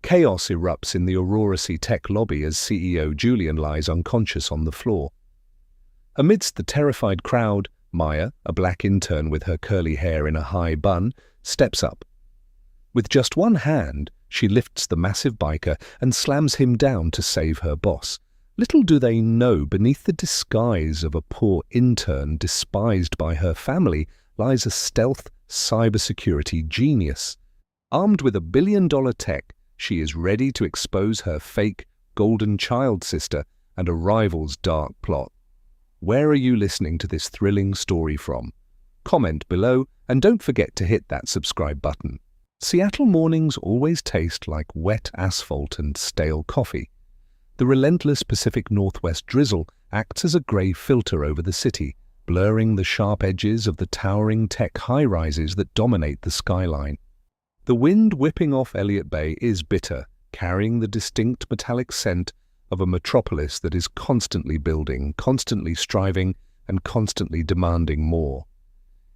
Chaos erupts in the Aurora Sea Tech lobby as CEO Julian lies unconscious on the floor. Amidst the terrified crowd, Maya, a black intern with her curly hair in a high bun, steps up. With just one hand, she lifts the massive biker and slams him down to save her boss. Little do they know, beneath the disguise of a poor intern despised by her family lies a stealth cybersecurity genius. Armed with $1 billion tech, she is ready to expose her fake, golden child sister and a rival's dark plot. Where are you listening to this thrilling story from? Comment below and don't forget to hit that subscribe button. Seattle mornings always taste like wet asphalt and stale coffee. The relentless Pacific Northwest drizzle acts as a grey filter over the city, blurring the sharp edges of the towering tech high-rises that dominate the skyline. The wind whipping off Elliott Bay is bitter, carrying the distinct metallic scent of a metropolis that is constantly building, constantly striving, and constantly demanding more.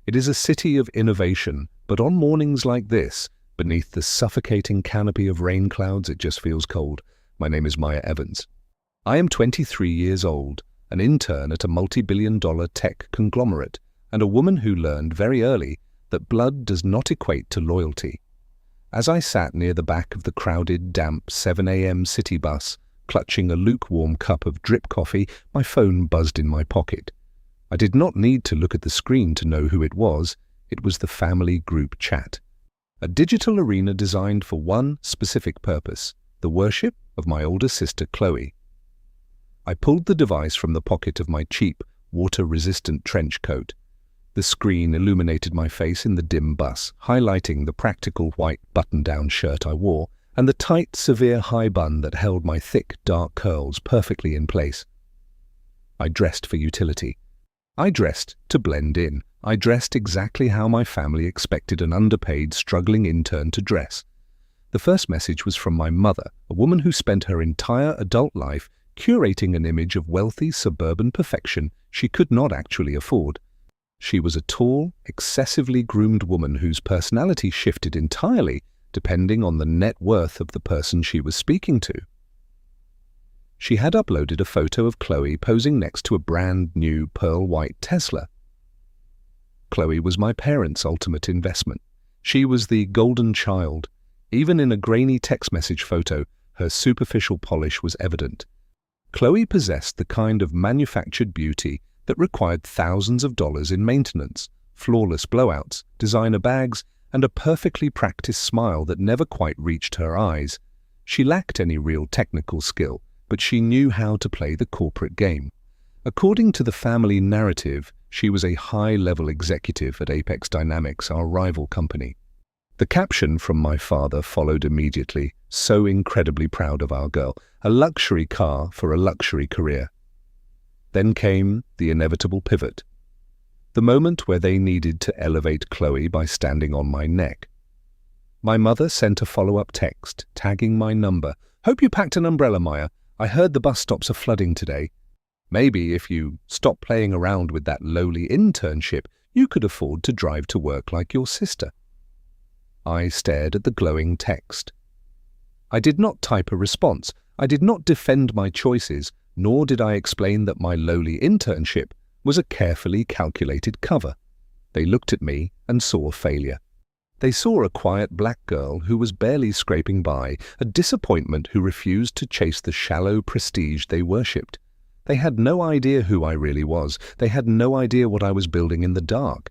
It is a city of innovation, but on mornings like this, beneath the suffocating canopy of rain clouds, it just feels cold. My name is Maya Evans. I am 23 years old, an intern at a multi-billion-dollar tech conglomerate, and a woman who learned very early that blood does not equate to loyalty. As I sat near the back of the crowded, damp 7 a.m. city bus, clutching a lukewarm cup of drip coffee, my phone buzzed in my pocket. I did not need to look at the screen to know who it was. It was the family group chat. A digital arena designed for one specific purpose, the worship of my older sister Chloe. I pulled the device from the pocket of my cheap, water-resistant trench coat. The screen illuminated my face in the dim bus, highlighting the practical white button-down shirt I wore and the tight, severe high bun that held my thick, dark curls perfectly in place. I dressed for utility. I dressed to blend in. I dressed exactly how my family expected an underpaid, struggling intern to dress. The first message was from my mother, a woman who spent her entire adult life curating an image of wealthy, suburban perfection she could not actually afford. She was a tall, excessively groomed woman whose personality shifted entirely depending on the net worth of the person she was speaking to. She had uploaded a photo of Chloe posing next to a brand new pearl-white Tesla. Chloe was my parents' ultimate investment. She was the golden child. Even in a grainy text message photo, her superficial polish was evident. Chloe possessed the kind of manufactured beauty that required thousands of dollars in maintenance, flawless blowouts, designer bags, and a perfectly practiced smile that never quite reached her eyes. She lacked any real technical skill, but she knew how to play the corporate game. According to the family narrative, she was a high-level executive at Apex Dynamics, our rival company. The caption from my father followed immediately, so incredibly proud of our girl, a luxury car for a luxury career. Then came the inevitable pivot. The moment where they needed to elevate Chloe by standing on my neck. My mother sent a follow-up text, tagging my number. "Hope you packed an umbrella, Maya. I heard the bus stops are flooding today. Maybe if you stop playing around with that lowly internship, you could afford to drive to work like your sister." I stared at the glowing text. I did not type a response. I did not defend my choices, nor did I explain that my lowly internship was a carefully calculated cover. They looked at me and saw failure. They saw a quiet black girl who was barely scraping by, a disappointment who refused to chase the shallow prestige they worshipped. They had no idea who I really was. They had no idea what I was building in the dark.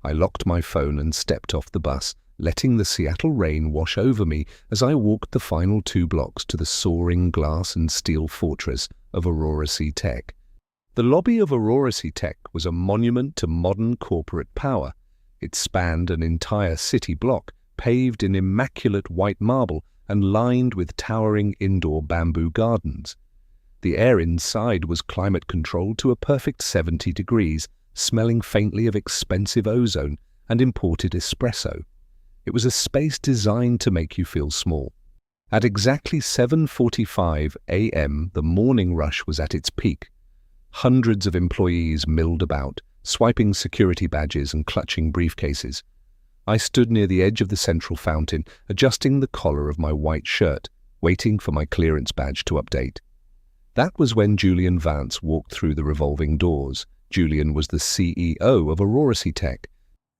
I locked my phone and stepped off the bus, letting the Seattle rain wash over me as I walked the final 2 blocks to the soaring glass and steel fortress of Aurora Sea Tech. The lobby of Aurora Sea Tech was a monument to modern corporate power. It spanned an entire city block, paved in immaculate white marble and lined with towering indoor bamboo gardens. The air inside was climate-controlled to a perfect 70 degrees, smelling faintly of expensive ozone and imported espresso. It was a space designed to make you feel small. At exactly 7:45 a.m., the morning rush was at its peak. Hundreds of employees milled about, swiping security badges and clutching briefcases. I stood near the edge of the central fountain, adjusting the collar of my white shirt, waiting for my clearance badge to update. That was when Julian Vance walked through the revolving doors. Julian was the CEO of Aurora Tech.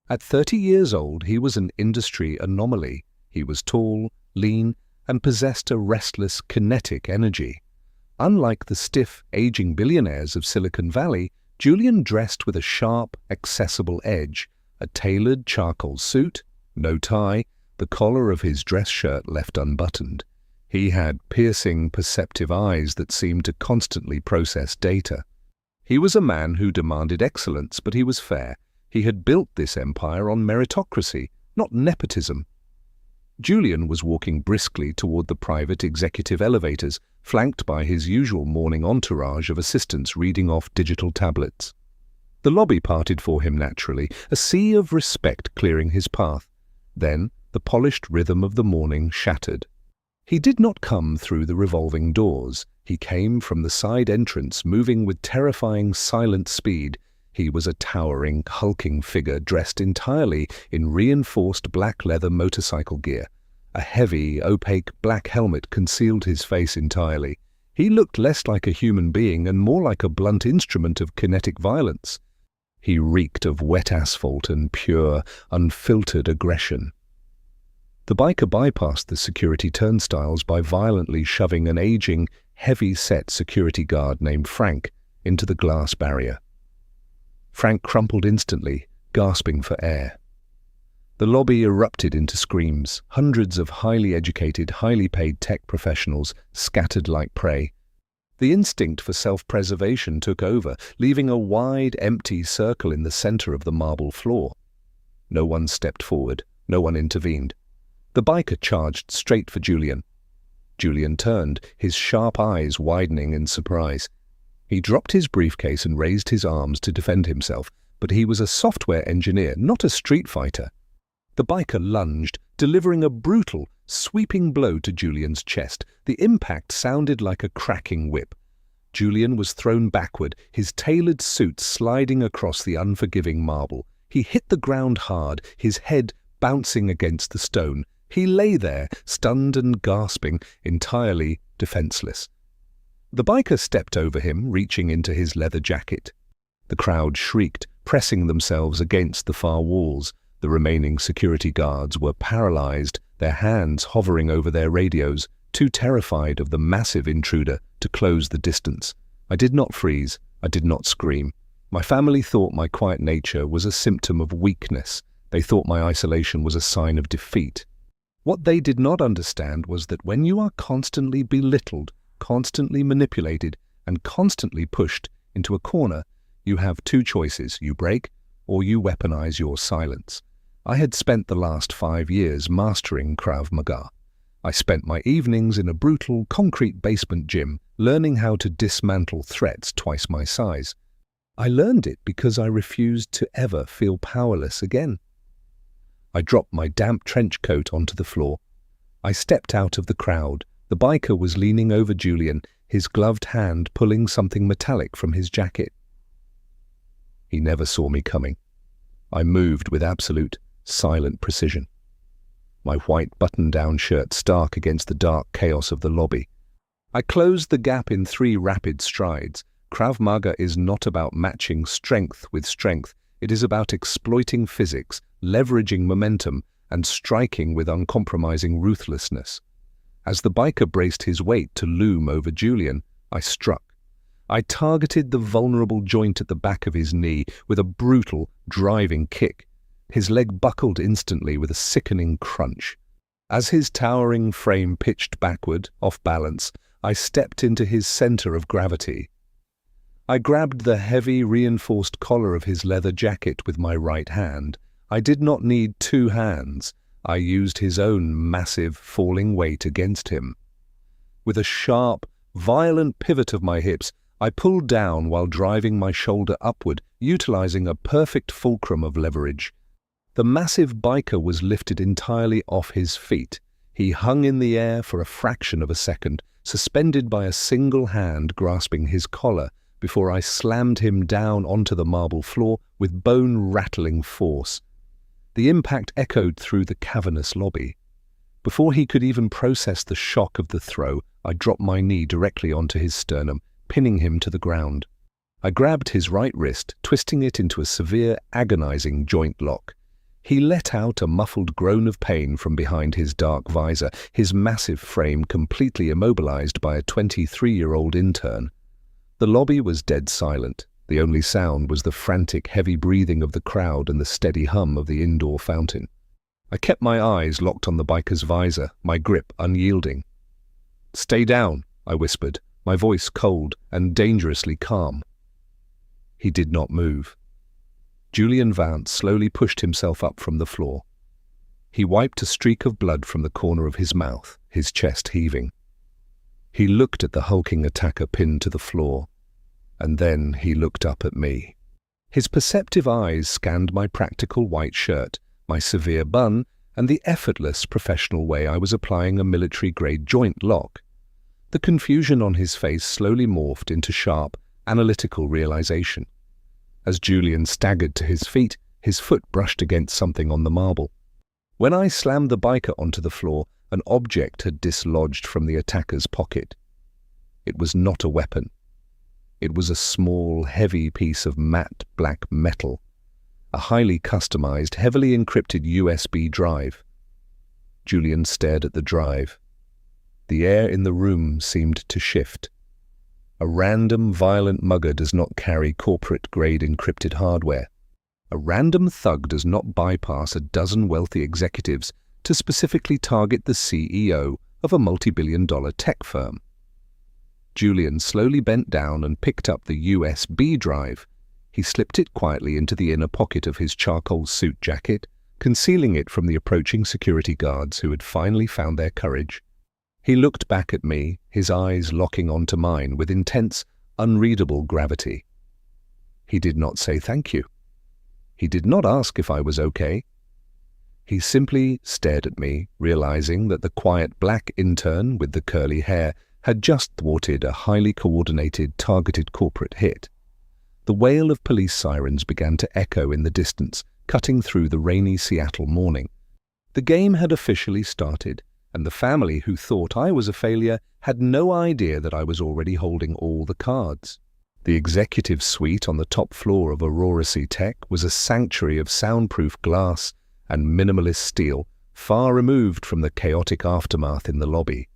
At 30 years old, he was an industry anomaly. He was tall, lean, and possessed a restless, kinetic energy. Unlike the stiff, aging billionaires of Silicon Valley, Julian dressed with a sharp, accessible edge, a tailored charcoal suit, no tie, the collar of his dress shirt left unbuttoned. He had piercing, perceptive eyes that seemed to constantly process data. He was a man who demanded excellence, but he was fair. He had built this empire on meritocracy, not nepotism. Julian was walking briskly toward the private executive elevators, flanked by his usual morning entourage of assistants reading off digital tablets. The lobby parted for him naturally, a sea of respect clearing his path. Then the polished rhythm of the morning shattered. He did not come through the revolving doors. He came from the side entrance, moving with terrifying, silent speed. He was a towering, hulking figure dressed entirely in reinforced black leather motorcycle gear. A heavy, opaque black helmet concealed his face entirely. He looked less like a human being and more like a blunt instrument of kinetic violence. He reeked of wet asphalt and pure, unfiltered aggression. The biker bypassed the security turnstiles by violently shoving an aging, heavy-set security guard named Frank into the glass barrier. Frank crumpled instantly, gasping for air. The lobby erupted into screams. Hundreds of highly educated, highly paid tech professionals scattered like prey. The instinct for self-preservation took over, leaving a wide, empty circle in the center of the marble floor. No one stepped forward. No one intervened. The biker charged straight for Julian. Julian turned, his sharp eyes widening in surprise. He dropped his briefcase and raised his arms to defend himself, but he was a software engineer, not a street fighter. The biker lunged, delivering a brutal, sweeping blow to Julian's chest. The impact sounded like a cracking whip. Julian was thrown backward, his tailored suit sliding across the unforgiving marble. He hit the ground hard, his head bouncing against the stone. He lay there, stunned and gasping, entirely defenseless. The biker stepped over him, reaching into his leather jacket. The crowd shrieked, pressing themselves against the far walls. The remaining security guards were paralyzed, their hands hovering over their radios, too terrified of the massive intruder to close the distance. I did not freeze. I did not scream. My family thought my quiet nature was a symptom of weakness. They thought my isolation was a sign of defeat. What they did not understand was that when you are constantly belittled, constantly manipulated, and constantly pushed into a corner, you have two choices: you break or you weaponize your silence. I had spent the last 5 years mastering Krav Maga. I spent my evenings in a brutal, concrete basement gym, learning how to dismantle threats twice my size. I learned it because I refused to ever feel powerless again. I dropped my damp trench coat onto the floor. I stepped out of the crowd. The biker was leaning over Julian, his gloved hand pulling something metallic from his jacket. He never saw me coming. I moved with absolute, silent precision. My white button-down shirt stark against the dark chaos of the lobby. I closed the gap in 3 rapid strides. Krav Maga is not about matching strength with strength. It is about exploiting physics, leveraging momentum, and striking with uncompromising ruthlessness. As the biker braced his weight to loom over Julian, I struck. I targeted the vulnerable joint at the back of his knee with a brutal, driving kick. His leg buckled instantly with a sickening crunch. As his towering frame pitched backward, off balance, I stepped into his center of gravity. I grabbed the heavy, reinforced collar of his leather jacket with my right hand. I did not need 2 hands. I used his own massive, falling weight against him. With a sharp, violent pivot of my hips, I pulled down while driving my shoulder upward, utilizing a perfect fulcrum of leverage. The massive biker was lifted entirely off his feet. He hung in the air for a fraction of a second, suspended by a single hand grasping his collar, before I slammed him down onto the marble floor with bone-rattling force. The impact echoed through the cavernous lobby. Before he could even process the shock of the throw, I dropped my knee directly onto his sternum, pinning him to the ground. I grabbed his right wrist, twisting it into a severe, agonizing joint lock. He let out a muffled groan of pain from behind his dark visor, his massive frame completely immobilized by a 23-year-old intern. The lobby was dead silent. The only sound was the frantic, heavy breathing of the crowd and the steady hum of the indoor fountain. I kept my eyes locked on the biker's visor, my grip unyielding. "Stay down," I whispered, my voice cold and dangerously calm. He did not move. Julian Vance slowly pushed himself up from the floor. He wiped a streak of blood from the corner of his mouth, his chest heaving. He looked at the hulking attacker pinned to the floor, and then he looked up at me. His perceptive eyes scanned my practical white shirt, my severe bun, and the effortless professional way I was applying a military-grade joint lock. The confusion on his face slowly morphed into sharp, analytical realization. As Julian staggered to his feet, his foot brushed against something on the marble. When I slammed the biker onto the floor, an object had dislodged from the attacker's pocket. It was not a weapon. It was a small, heavy piece of matte black metal, a highly customized, heavily encrypted USB drive. Julian stared at the drive. The air in the room seemed to shift. A random, violent mugger does not carry corporate-grade encrypted hardware. A random thug does not bypass a dozen wealthy executives to specifically target the CEO of a multi-billion-dollar tech firm. Julian slowly bent down and picked up the USB drive. He slipped it quietly into the inner pocket of his charcoal suit jacket, concealing it from the approaching security guards who had finally found their courage. He looked back at me, his eyes locking onto mine with intense, unreadable gravity. He did not say thank you. He did not ask if I was okay. He simply stared at me, realizing that the quiet black intern with the curly hair had just thwarted a highly coordinated, targeted corporate hit. The wail of police sirens began to echo in the distance, cutting through the rainy Seattle morning. The game had officially started, and the family who thought I was a failure had no idea that I was already holding all the cards. The executive suite on the top floor of Aurora Tech was a sanctuary of soundproof glass and minimalist steel, far removed from the chaotic aftermath in the lobby.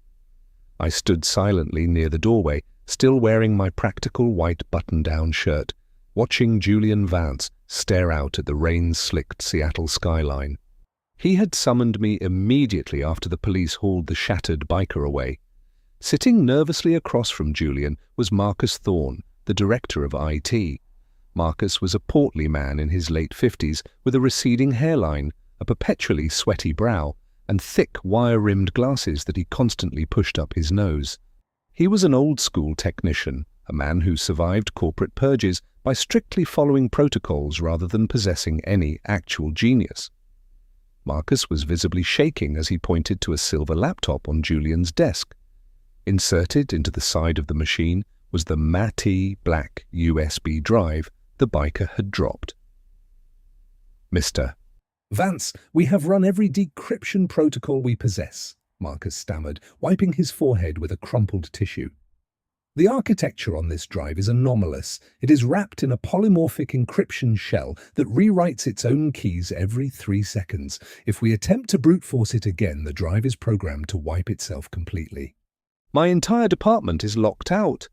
I stood silently near the doorway, still wearing my practical white button-down shirt, watching Julian Vance stare out at the rain-slicked Seattle skyline. He had summoned me immediately after the police hauled the shattered biker away. Sitting nervously across from Julian was Marcus Thorne, the director of IT. Marcus was a portly man in his late 50s with a receding hairline, a perpetually sweaty brow, and thick wire-rimmed glasses that he constantly pushed up his nose. He was an old-school technician, a man who survived corporate purges by strictly following protocols rather than possessing any actual genius. Marcus was visibly shaking as he pointed to a silver laptop on Julian's desk. Inserted into the side of the machine was the matte black USB drive the biker had dropped. "Mr. Vance, we have run every decryption protocol we possess," Marcus stammered, wiping his forehead with a crumpled tissue. "The architecture on this drive is anomalous. It is wrapped in a polymorphic encryption shell that rewrites its own keys every 3 seconds. If we attempt to brute force it again, the drive is programmed to wipe itself completely." "My entire department is locked out."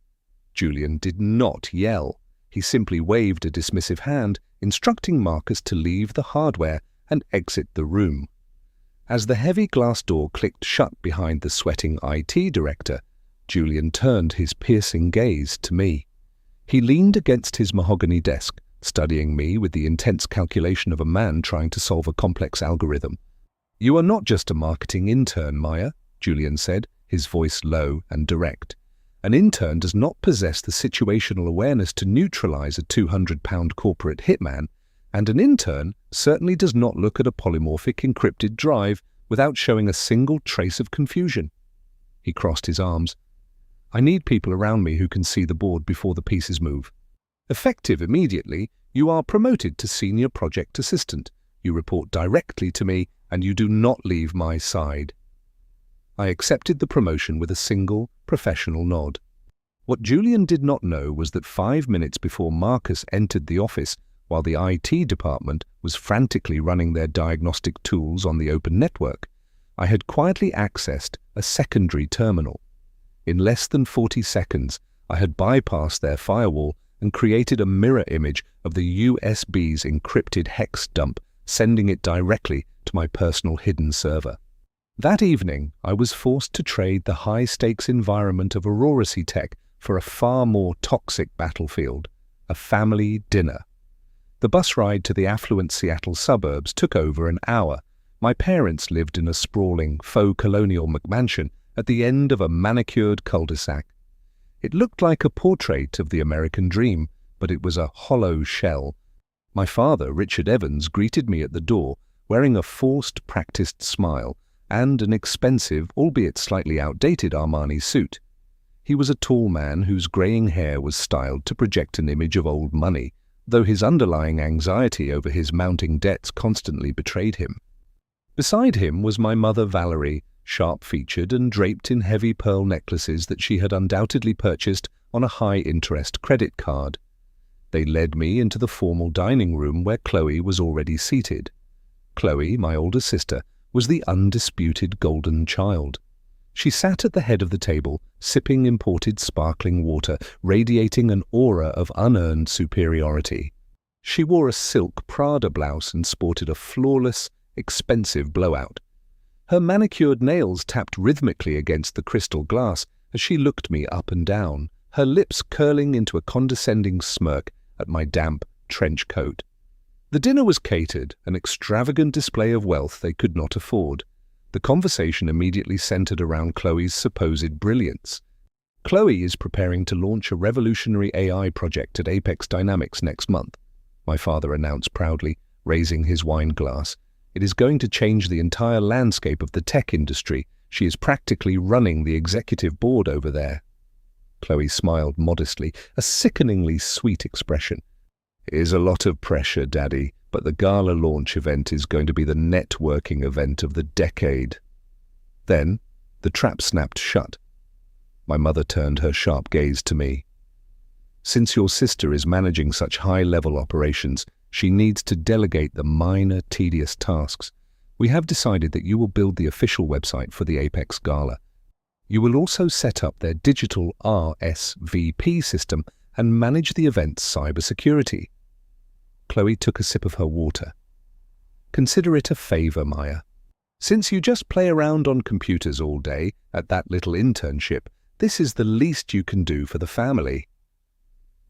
Julian did not yell. He simply waved a dismissive hand, instructing Marcus to leave the hardware and exit the room. As the heavy glass door clicked shut behind the sweating IT director, Julian turned his piercing gaze to me. He leaned against his mahogany desk, studying me with the intense calculation of a man trying to solve a complex algorithm. "You are not just a marketing intern, Maya," Julian said, his voice low and direct. "An intern does not possess the situational awareness to neutralize a 200-pound corporate hitman, and an intern certainly does not look at a polymorphic encrypted drive without showing a single trace of confusion." He crossed his arms. "I need people around me who can see the board before the pieces move. Effective immediately, you are promoted to senior project assistant, you report directly to me, and you do not leave my side." I accepted the promotion with a single, professional nod. What Julian did not know was that 5 minutes before Marcus entered the office, while the IT department was frantically running their diagnostic tools on the open network, I had quietly accessed a secondary terminal. In less than 40 seconds, I had bypassed their firewall and created a mirror image of the USB's encrypted hex dump, sending it directly to my personal hidden server. That evening, I was forced to trade the high-stakes environment of Aurora Tech for a far more toxic battlefield, a family dinner. The bus ride to the affluent Seattle suburbs took over an hour. My parents lived in a sprawling, faux colonial McMansion at the end of a manicured cul-de-sac. It looked like a portrait of the American dream, but it was a hollow shell. My father, Richard Evans, greeted me at the door, wearing a forced, practiced smile and an expensive, albeit slightly outdated Armani suit. He was a tall man whose greying hair was styled to project an image of old money, though his underlying anxiety over his mounting debts constantly betrayed him. Beside him was my mother Valerie, sharp-featured and draped in heavy pearl necklaces that she had undoubtedly purchased on a high-interest credit card. They led me into the formal dining room where Chloe was already seated. Chloe, my older sister, was the undisputed golden child. She sat at the head of the table, sipping imported sparkling water, radiating an aura of unearned superiority. She wore a silk Prada blouse and sported a flawless, expensive blowout. Her manicured nails tapped rhythmically against the crystal glass as she looked me up and down, her lips curling into a condescending smirk at my damp trench coat. The dinner was catered, an extravagant display of wealth they could not afford. The conversation immediately centered around Chloe's supposed brilliance. Chloe is preparing to launch a revolutionary AI project at Apex Dynamics next month, my father announced proudly, raising his wine glass. It is going to change the entire landscape of the tech industry. She is practically running the executive board over there. Chloe smiled modestly, a sickeningly sweet expression. "It is a lot of pressure, Daddy, but the gala launch event is going to be the networking event of the decade." Then, the trap snapped shut. My mother turned her sharp gaze to me. "Since your sister is managing such high-level operations, she needs to delegate the minor, tedious tasks. We have decided that you will build the official website for the Apex Gala. You will also set up their digital RSVP system and manage the event's cybersecurity." Chloe took a sip of her water. "Consider it a favor, Maya. Since you just play around on computers all day at that little internship, this is the least you can do for the family."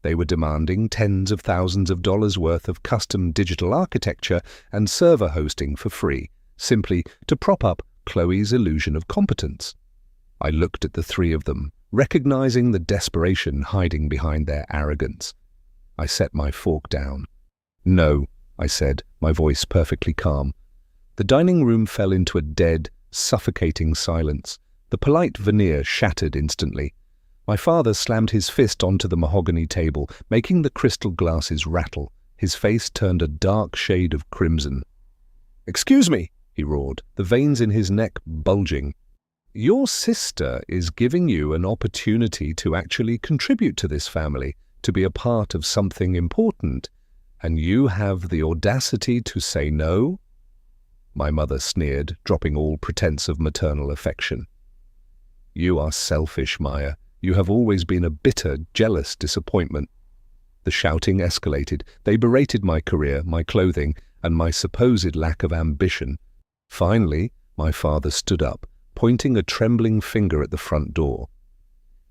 They were demanding tens of thousands of dollars worth of custom digital architecture and server hosting for free, simply to prop up Chloe's illusion of competence. I looked at the three of them, recognizing the desperation hiding behind their arrogance. I set my fork down. "No," I said, my voice perfectly calm. The dining room fell into a dead, suffocating silence. The polite veneer shattered instantly. My father slammed his fist onto the mahogany table, making the crystal glasses rattle. His face turned a dark shade of crimson. "Excuse me," he roared, the veins in his neck bulging. "Your sister is giving you an opportunity to actually contribute to this family, to be a part of something important, and you have the audacity to say no?" My mother sneered, dropping all pretense of maternal affection. "You are selfish, Maya. You have always been a bitter, jealous disappointment." The shouting escalated. They berated my career, my clothing, and my supposed lack of ambition. Finally, my father stood up, pointing a trembling finger at the front door.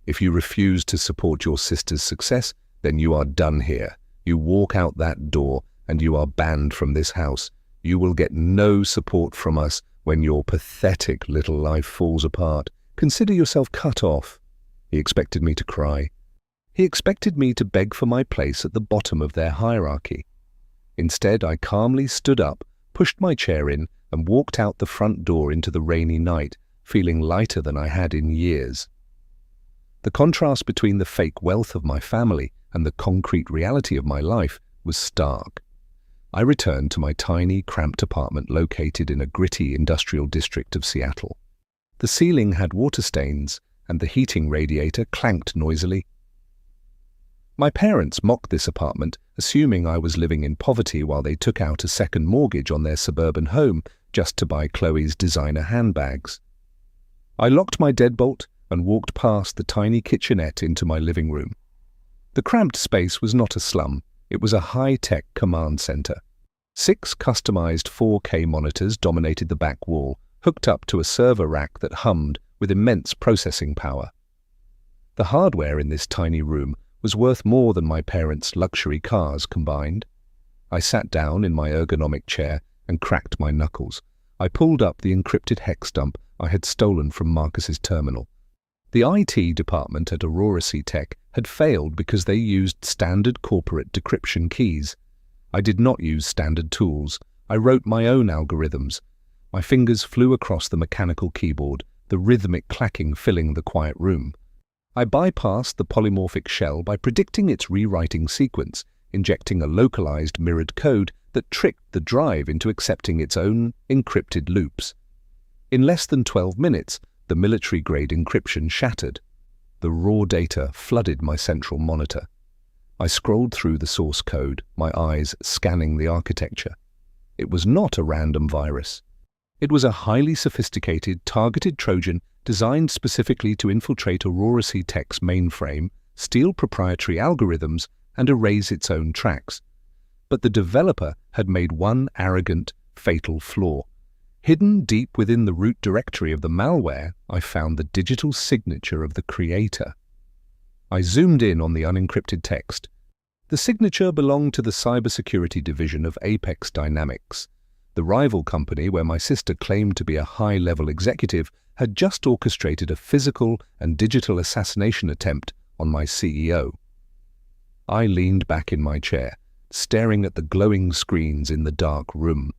"If you refuse to support your sister's success, then you are done here. You walk out that door, and you are banned from this house. You will get no support from us when your pathetic little life falls apart. Consider yourself cut off." He expected me to cry. He expected me to beg for my place at the bottom of their hierarchy. Instead, I calmly stood up, pushed my chair in, and walked out the front door into the rainy night, feeling lighter than I had in years. The contrast between the fake wealth of my family and the concrete reality of my life was stark. I returned to my tiny, cramped apartment located in a gritty industrial district of Seattle. The ceiling had water stains, and the heating radiator clanked noisily. My parents mocked this apartment, assuming I was living in poverty while they took out a second mortgage on their suburban home just to buy Chloe's designer handbags. I locked my deadbolt and walked past the tiny kitchenette into my living room. The cramped space was not a slum, it was a high-tech command center. 6 customized 4K monitors dominated the back wall, hooked up to a server rack that hummed with immense processing power. The hardware in this tiny room was worth more than my parents' luxury cars combined. I sat down in my ergonomic chair and cracked my knuckles. I pulled up the encrypted hex dump I had stolen from Marcus's terminal. The IT department at Aurora Tech had failed because they used standard corporate decryption keys. I did not use standard tools. I wrote my own algorithms. My fingers flew across the mechanical keyboard, the rhythmic clacking filling the quiet room. I bypassed the polymorphic shell by predicting its rewriting sequence, injecting a localized mirrored code that tricked the drive into accepting its own encrypted loops. In less than 12 minutes, the military-grade encryption shattered. The raw data flooded my central monitor. I scrolled through the source code, my eyes scanning the architecture. It was not a random virus. It was a highly sophisticated, targeted Trojan designed specifically to infiltrate Aurora Tech's mainframe, steal proprietary algorithms, and erase its own tracks. But the developer had made one arrogant, fatal flaw. Hidden deep within the root directory of the malware, I found the digital signature of the creator. I zoomed in on the unencrypted text. The signature belonged to the cybersecurity division of Apex Dynamics. The rival company where my sister claimed to be a high-level executive had just orchestrated a physical and digital assassination attempt on my CEO. I leaned back in my chair, staring at the glowing screens in the dark room.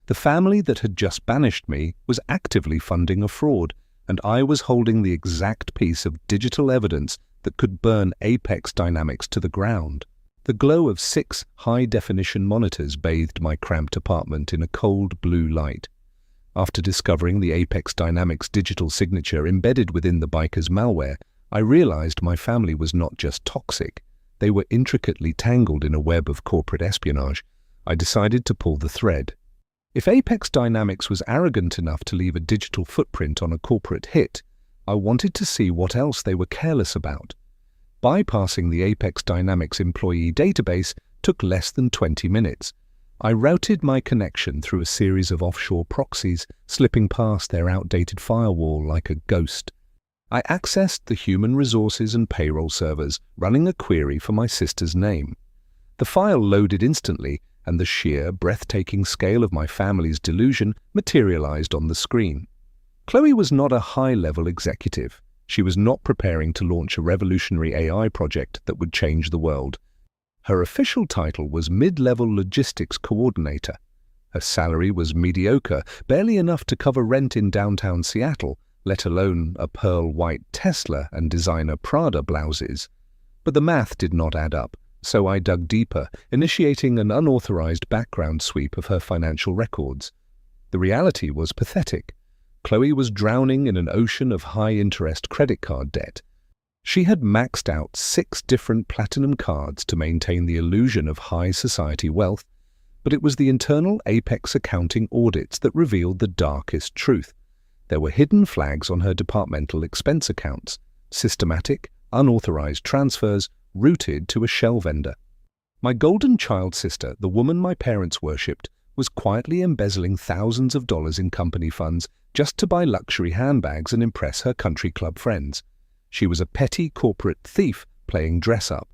The family that had just banished me was actively funding a fraud, and I was holding the exact piece of digital evidence that could burn Apex Dynamics to the ground. The glow of 6 high-definition monitors bathed my cramped apartment in a cold blue light. After discovering the Apex Dynamics digital signature embedded within the biker's malware, I realized my family was not just toxic. They were intricately tangled in a web of corporate espionage. I decided to pull the thread. If Apex Dynamics was arrogant enough to leave a digital footprint on a corporate hit, I wanted to see what else they were careless about. Bypassing the Apex Dynamics employee database took less than 20 minutes. I routed my connection through a series of offshore proxies, slipping past their outdated firewall like a ghost. I accessed the human resources and payroll servers, running a query for my sister's name. The file loaded instantly, and the sheer, breathtaking scale of my family's delusion materialized on the screen. Chloe was not a high-level executive. She was not preparing to launch a revolutionary AI project that would change the world. Her official title was Mid-Level Logistics Coordinator. Her salary was mediocre, barely enough to cover rent in downtown Seattle, let alone a pearl-white Tesla and designer Prada blouses. But the math did not add up. So I dug deeper, initiating an unauthorized background sweep of her financial records. The reality was pathetic. Chloe was drowning in an ocean of high-interest credit card debt. She had maxed out 6 different platinum cards to maintain the illusion of high society wealth, but it was the internal Apex accounting audits that revealed the darkest truth. There were hidden flags on her departmental expense accounts, systematic, unauthorized transfers routed to a shell vendor. My golden child sister, the woman my parents worshipped, was quietly embezzling thousands of dollars in company funds just to buy luxury handbags and impress her country club friends. She was a petty corporate thief playing dress-up.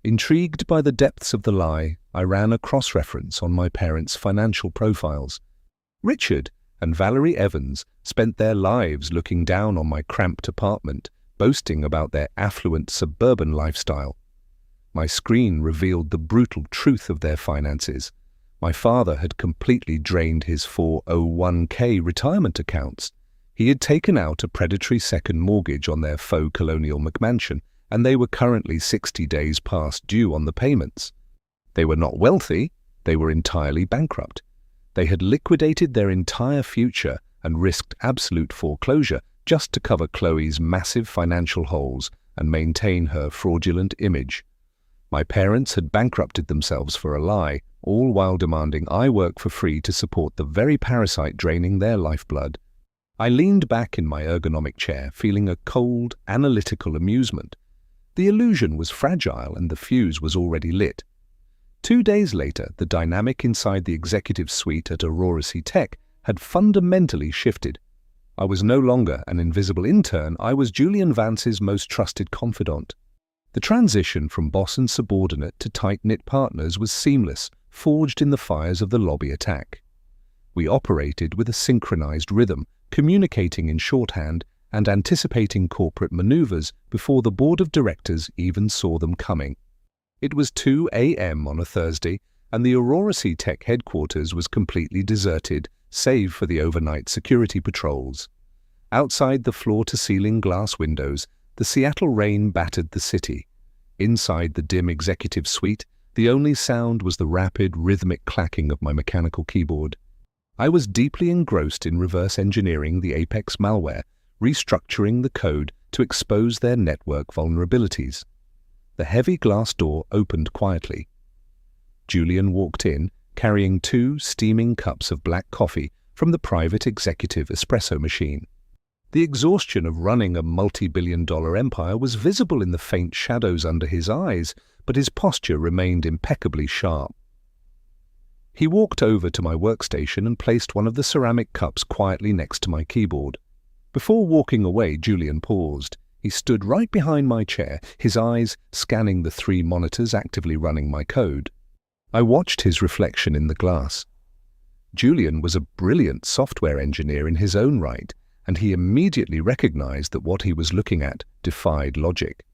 Intrigued by the depths of the lie, I ran a cross-reference on my parents' financial profiles. Richard and Valerie Evans spent their lives looking down on my cramped apartment, boasting about their affluent suburban lifestyle. My screen revealed the brutal truth of their finances. My father had completely drained his 401k retirement accounts. He had taken out a predatory second mortgage on their faux colonial McMansion, and they were currently 60 days past due on the payments. They were not wealthy, They were entirely bankrupt. They had liquidated their entire future and risked absolute foreclosure just to cover Chloe's massive financial holes and maintain her fraudulent image. My parents had bankrupted themselves for a lie, all while demanding I work for free to support the very parasite draining their lifeblood. I leaned back in my ergonomic chair, feeling a cold, analytical amusement. The illusion was fragile and the fuse was already lit. 2 days later, the dynamic inside the executive suite at Aurora C Tech had fundamentally shifted. I was no longer an invisible intern, I was Julian Vance's most trusted confidant. The transition from boss and subordinate to tight-knit partners was seamless, forged in the fires of the lobby attack. We operated with a synchronized rhythm, communicating in shorthand and anticipating corporate maneuvers before the board of directors even saw them coming. It was 2 a.m. on a Thursday, and the Aurora C Tech headquarters was completely deserted, save for the overnight security patrols. Outside the floor-to-ceiling glass windows, the Seattle rain battered the city. Inside the dim executive suite, the only sound was the rapid, rhythmic clacking of my mechanical keyboard. I was deeply engrossed in reverse engineering the Apex malware, restructuring the code to expose their network vulnerabilities. The heavy glass door opened quietly. Julian walked in, carrying 2 steaming cups of black coffee from the private executive espresso machine. The exhaustion of running a multi-billion-dollar empire was visible in the faint shadows under his eyes, but his posture remained impeccably sharp. He walked over to my workstation and placed one of the ceramic cups quietly next to my keyboard. Before walking away, Julian paused. He stood right behind my chair, his eyes scanning the 3 monitors actively running my code. I watched his reflection in the glass. Julian was a brilliant software engineer in his own right, and he immediately recognized that what he was looking at defied logic.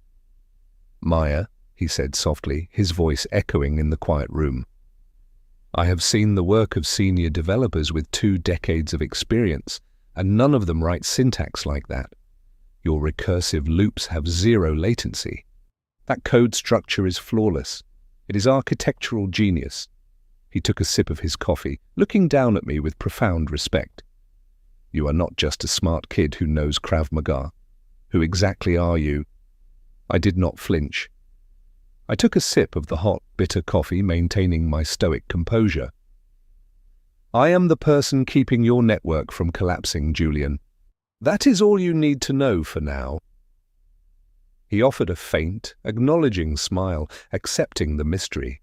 "Maya," he said softly, his voice echoing in the quiet room. "I have seen the work of senior developers with 2 decades of experience, and none of them write syntax like that. Your recursive loops have 0 latency. That code structure is flawless. It is architectural genius." He took a sip of his coffee, looking down at me with profound respect. "You are not just a smart kid who knows Krav Maga. Who exactly are you?" I did not flinch. I took a sip of the hot, bitter coffee, maintaining my stoic composure. "I am the person keeping your network from collapsing, Julian. That is all you need to know for now." He offered a faint, acknowledging smile, accepting the mystery.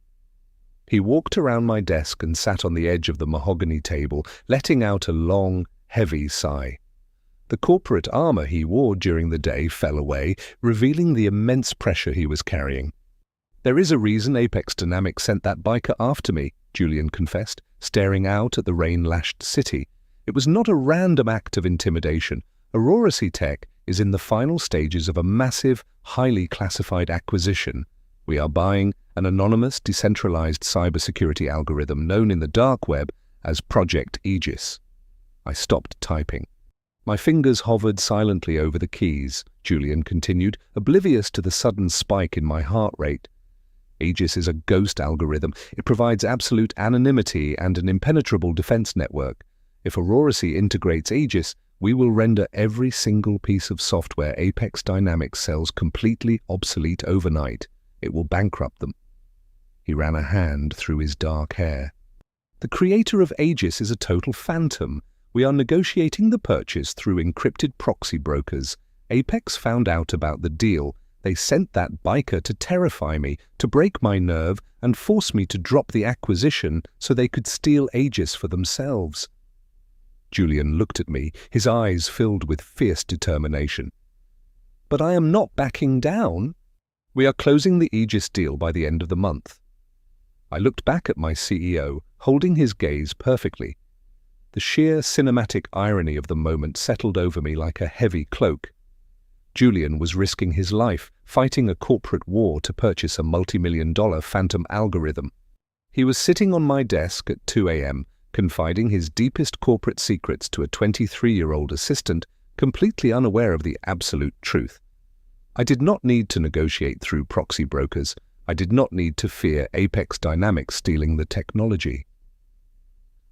He walked around my desk and sat on the edge of the mahogany table, letting out a long, heavy sigh. The corporate armor he wore during the day fell away, revealing the immense pressure he was carrying. "There is a reason Apex Dynamics sent that biker after me," Julian confessed, staring out at the rain-lashed city. "It was not a random act of intimidation. Aurora C Tech is in the final stages of a massive, highly classified acquisition. We are buying an anonymous, decentralized cybersecurity algorithm known in the dark web as Project Aegis." I stopped typing. My fingers hovered silently over the keys, Julian continued, oblivious to the sudden spike in my heart rate. "Aegis is a ghost algorithm. It provides absolute anonymity and an impenetrable defense network. If Aurora C integrates Aegis, we will render every single piece of software Apex Dynamics sells completely obsolete overnight. It will bankrupt them." He ran a hand through his dark hair. "The creator of Aegis is a total phantom. We are negotiating the purchase through encrypted proxy brokers. Apex found out about the deal. They sent that biker to terrify me, to break my nerve, and force me to drop the acquisition so they could steal Aegis for themselves." Julian looked at me, his eyes filled with fierce determination. "But I am not backing down. We are closing the Aegis deal by the end of the month." I looked back at my CEO, holding his gaze perfectly. The sheer cinematic irony of the moment settled over me like a heavy cloak. Julian was risking his life, fighting a corporate war to purchase a multi-million-dollar phantom algorithm. He was sitting on my desk at 2 a.m., confiding his deepest corporate secrets to a 23-year-old assistant, completely unaware of the absolute truth. I did not need to negotiate through proxy brokers. I did not need to fear Apex Dynamics stealing the technology.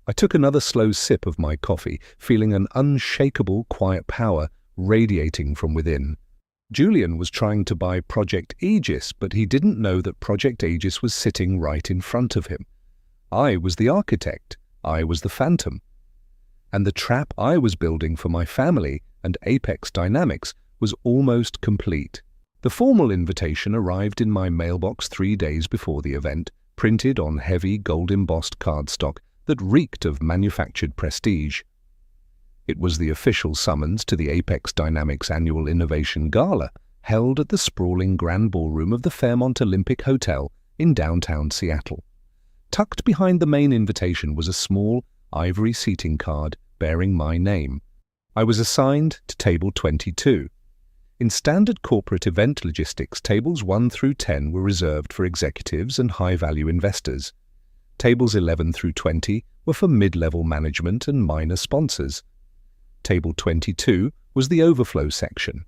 I took another slow sip of my coffee, feeling an unshakable quiet power radiating from within. Julian was trying to buy Project Aegis, but he didn't know that Project Aegis was sitting right in front of him. I was the architect. I was the phantom. And the trap I was building for my family and Apex Dynamics was almost complete. The formal invitation arrived in my mailbox 3 days before the event, printed on heavy gold-embossed cardstock that reeked of manufactured prestige. It was the official summons to the Apex Dynamics Annual Innovation Gala, held at the sprawling Grand Ballroom of the Fairmont Olympic Hotel in downtown Seattle. Tucked behind the main invitation was a small, ivory seating card bearing my name. I was assigned to Table 22. In standard corporate event logistics, tables 1 through 10 were reserved for executives and high-value investors. Tables 11 through 20 were for mid-level management and minor sponsors. Table 22 was the overflow section.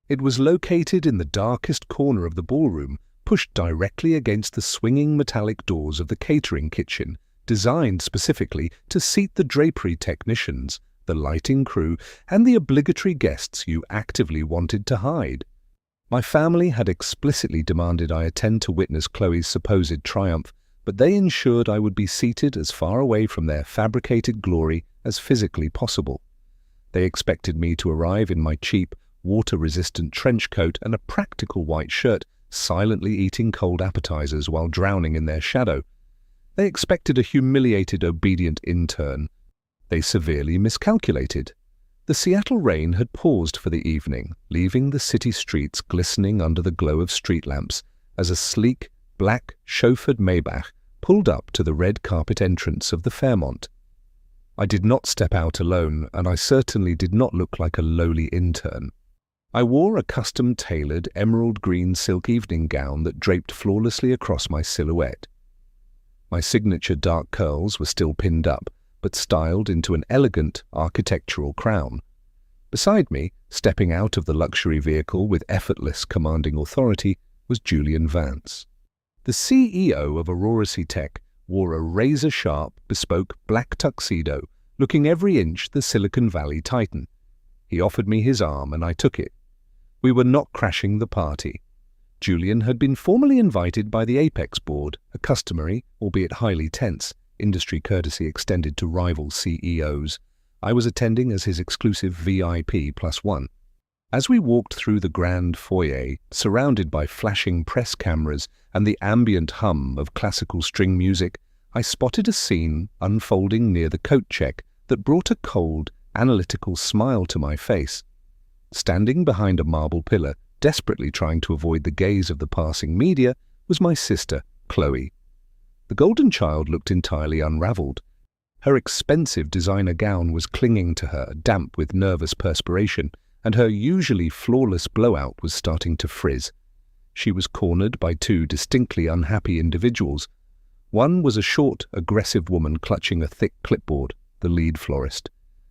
It was located in the darkest corner of the ballroom, pushed directly against the swinging metallic doors of the catering kitchen, designed specifically to seat the drapery technicians, the lighting crew, and the obligatory guests you actively wanted to hide. My family had explicitly demanded I attend to witness Chloe's supposed triumph, but they ensured I would be seated as far away from their fabricated glory as physically possible. They expected me to arrive in my cheap, water-resistant trench coat and a practical white shirt, silently eating cold appetizers while drowning in their shadow. They expected a humiliated, obedient intern. They severely miscalculated. The Seattle rain had paused for the evening, leaving the city streets glistening under the glow of street lamps as a sleek, black, chauffeured Maybach pulled up to the red carpet entrance of the Fairmont. I did not step out alone, and I certainly did not look like a lowly intern. I wore a custom-tailored emerald green silk evening gown that draped flawlessly across my silhouette. My signature dark curls were still pinned up, but styled into an elegant architectural crown. Beside me, stepping out of the luxury vehicle with effortless commanding authority, was Julian Vance. The CEO of Aurora Tech wore a razor-sharp, bespoke black tuxedo, looking every inch the Silicon Valley titan. He offered me his arm, and I took it. We were not crashing the party. Julian had been formally invited by the Apex board, a customary, albeit highly tense, industry courtesy extended to rival CEOs. I was attending as his exclusive VIP +1. As we walked through the grand foyer, surrounded by flashing press cameras and the ambient hum of classical string music, I spotted a scene unfolding near the coat check that brought a cold, analytical smile to my face. Standing behind a marble pillar, desperately trying to avoid the gaze of the passing media, was my sister, Chloe. The golden child looked entirely unraveled. Her expensive designer gown was clinging to her, damp with nervous perspiration, and her usually flawless blowout was starting to frizz. She was cornered by 2 distinctly unhappy individuals. One was a short, aggressive woman clutching a thick clipboard, the lead florist.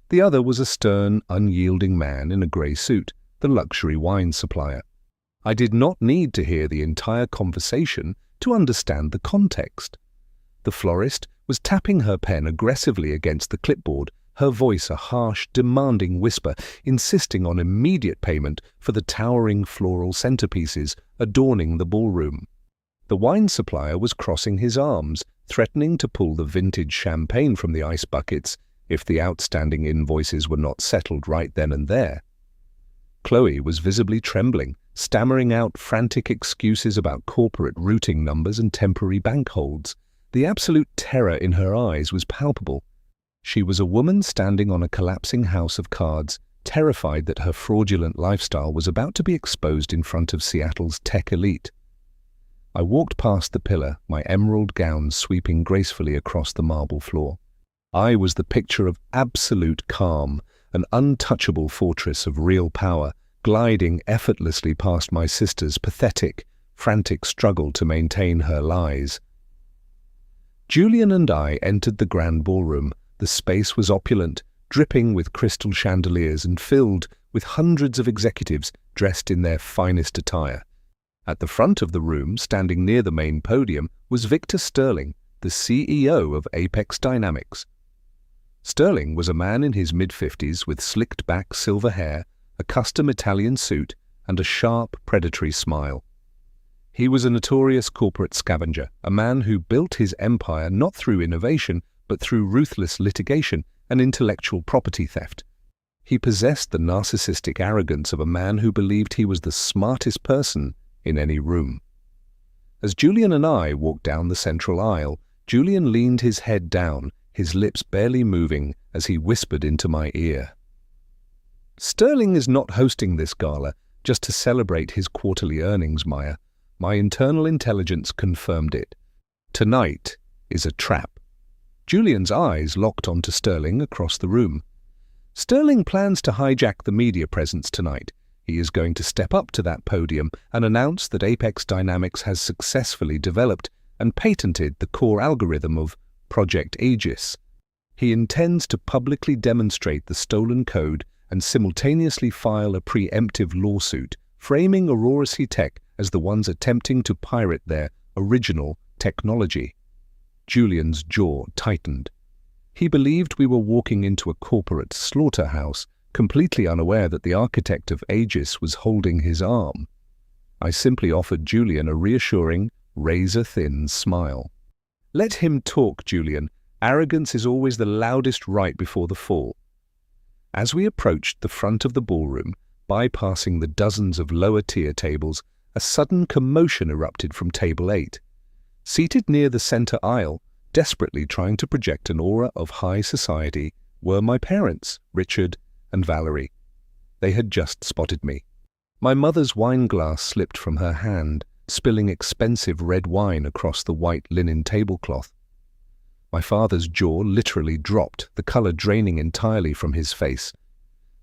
The other was a stern, unyielding man in a grey suit, the luxury wine supplier. I did not need to hear the entire conversation to understand the context. The florist was tapping her pen aggressively against the clipboard, her voice a harsh, demanding whisper, insisting on immediate payment for the towering floral centerpieces adorning the ballroom. The wine supplier was crossing his arms, threatening to pull the vintage champagne from the ice buckets if the outstanding invoices were not settled right then and there. Chloe was visibly trembling, stammering out frantic excuses about corporate routing numbers and temporary bank holds. The absolute terror in her eyes was palpable. She was a woman standing on a collapsing house of cards, terrified that her fraudulent lifestyle was about to be exposed in front of Seattle's tech elite. I walked past the pillar, my emerald gown sweeping gracefully across the marble floor. I was the picture of absolute calm, an untouchable fortress of real power, gliding effortlessly past my sister's pathetic, frantic struggle to maintain her lies. Julian and I entered the grand ballroom. The space was opulent, dripping with crystal chandeliers and filled with hundreds of executives dressed in their finest attire. At the front of the room, standing near the main podium, was Victor Sterling, the CEO of Apex Dynamics. Sterling was a man in his mid-50s with slicked-back silver hair, a custom Italian suit, and a sharp, predatory smile. He was a notorious corporate scavenger, a man who built his empire not through innovation, but through ruthless litigation and intellectual property theft. He possessed the narcissistic arrogance of a man who believed he was the smartest person in any room. As Julian and I walked down the central aisle, Julian leaned his head down, his lips barely moving as he whispered into my ear. "Sterling is not hosting this gala just to celebrate his quarterly earnings, Maya. My internal intelligence confirmed it. Tonight is a trap." Julian's eyes locked onto Sterling across the room. "Sterling plans to hijack the media presence tonight. He is going to step up to that podium and announce that Apex Dynamics has successfully developed and patented the core algorithm of Project Aegis. He intends to publicly demonstrate the stolen code and simultaneously file a preemptive lawsuit, framing Aurora C Tech as the ones attempting to pirate their original technology." Julian's jaw tightened. He believed we were walking into a corporate slaughterhouse, completely unaware that the architect of Aegis was holding his arm. I simply offered Julian a reassuring, razor-thin smile. "Let him talk, Julian. Arrogance is always the loudest right before the fall." As we approached the front of the ballroom, bypassing the dozens of lower-tier tables, a sudden commotion erupted from Table 8. Seated near the center aisle, desperately trying to project an aura of high society, were my parents, Richard and Valerie. They had just spotted me. My mother's wine glass slipped from her hand, spilling expensive red wine across the white linen tablecloth. My father's jaw literally dropped, the color draining entirely from his face.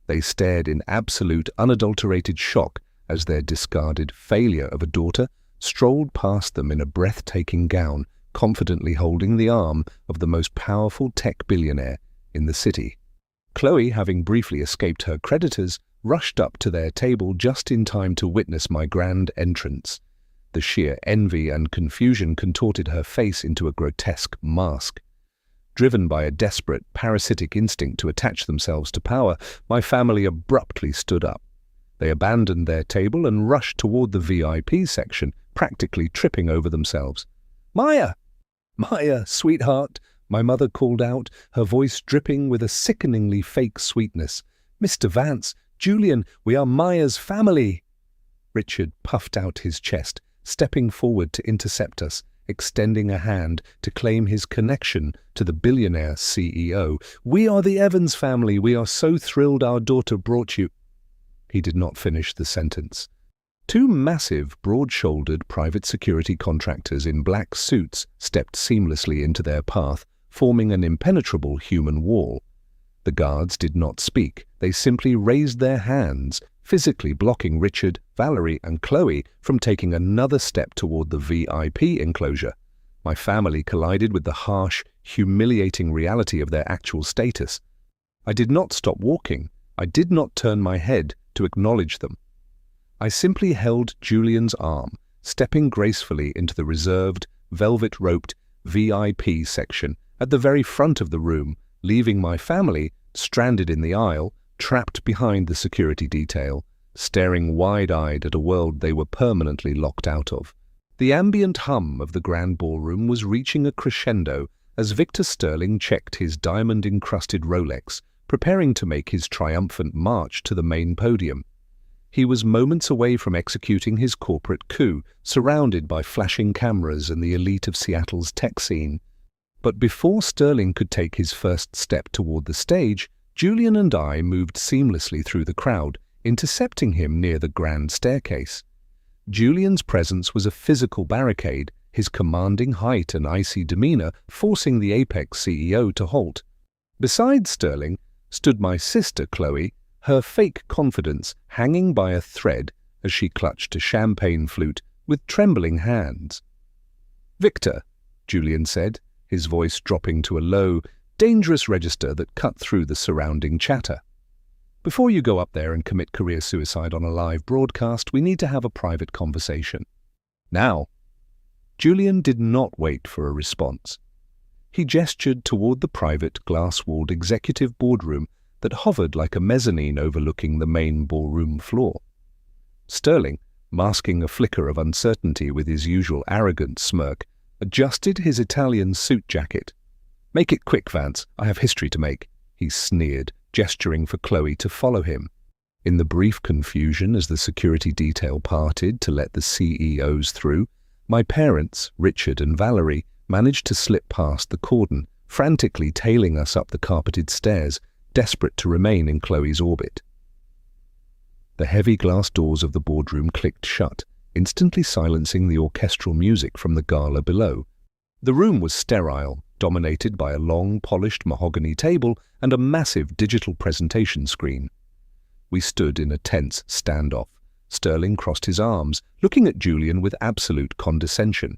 They stared in absolute, unadulterated shock as their discarded failure of a daughter strolled past them in a breathtaking gown, confidently holding the arm of the most powerful tech billionaire in the city. Chloe, having briefly escaped her creditors, rushed up to their table just in time to witness my grand entrance. The sheer envy and confusion contorted her face into a grotesque mask. Driven by a desperate, parasitic instinct to attach themselves to power, my family abruptly stood up. They abandoned their table and rushed toward the VIP section, practically tripping over themselves. "Maya! Maya, sweetheart!" my mother called out, her voice dripping with a sickeningly fake sweetness. "Mr. Vance, Julian, we are Maya's family!" Richard puffed out his chest, stepping forward to intercept us, extending a hand to claim his connection to the Billionaire CEO. "We are the Evans family. We are so thrilled our daughter brought you—" He did not finish the sentence. Two massive, broad-shouldered private security contractors in black suits stepped seamlessly into their path, forming an impenetrable human wall. The guards did not speak. They simply raised their hands, physically blocking Richard, Valerie, and Chloe from taking another step toward the VIP enclosure. My family collided with the harsh, humiliating reality of their actual status. I did not stop walking. I did not turn my head to acknowledge them. I simply held Julian's arm, stepping gracefully into the reserved, velvet-roped VIP section at the very front of the room, leaving my family stranded in the aisle, trapped behind the security detail, staring wide-eyed at a world they were permanently locked out of. The ambient hum of the grand ballroom was reaching a crescendo as Victor Sterling checked his diamond-encrusted Rolex, preparing to make his triumphant march to the main podium. He was moments away from executing his corporate coup, surrounded by flashing cameras and the elite of Seattle's tech scene. But before Sterling could take his first step toward the stage, Julian and I moved seamlessly through the crowd, intercepting him near the grand staircase. Julian's presence was a physical barricade, his commanding height and icy demeanor forcing the Apex CEO to halt. Beside Sterling stood my sister Chloe, her fake confidence hanging by a thread as she clutched a champagne flute with trembling hands. "Victor," Julian said, his voice dropping to a low, dangerous register that cut through the surrounding chatter. "Before you go up there and commit career suicide on a live broadcast, we need to have a private conversation." Now." Julian did not wait for a response. He gestured toward the private, glass-walled executive boardroom that hovered like a mezzanine overlooking the main ballroom floor. Sterling, masking a flicker of uncertainty with his usual arrogant smirk, adjusted his Italian suit jacket. "Make it quick, Vance. I have history to make," he sneered, gesturing for Chloe to follow him. In the brief confusion as the security detail parted to let the CEOs through, my parents, Richard and Valerie, managed to slip past the cordon, frantically tailing us up the carpeted stairs, desperate to remain in Chloe's orbit. The heavy glass doors of the boardroom clicked shut, instantly silencing the orchestral music from the gala below. The room was sterile, dominated by a long, polished mahogany table and a massive digital presentation screen. We stood in a tense standoff. Sterling crossed his arms, looking at Julian with absolute condescension.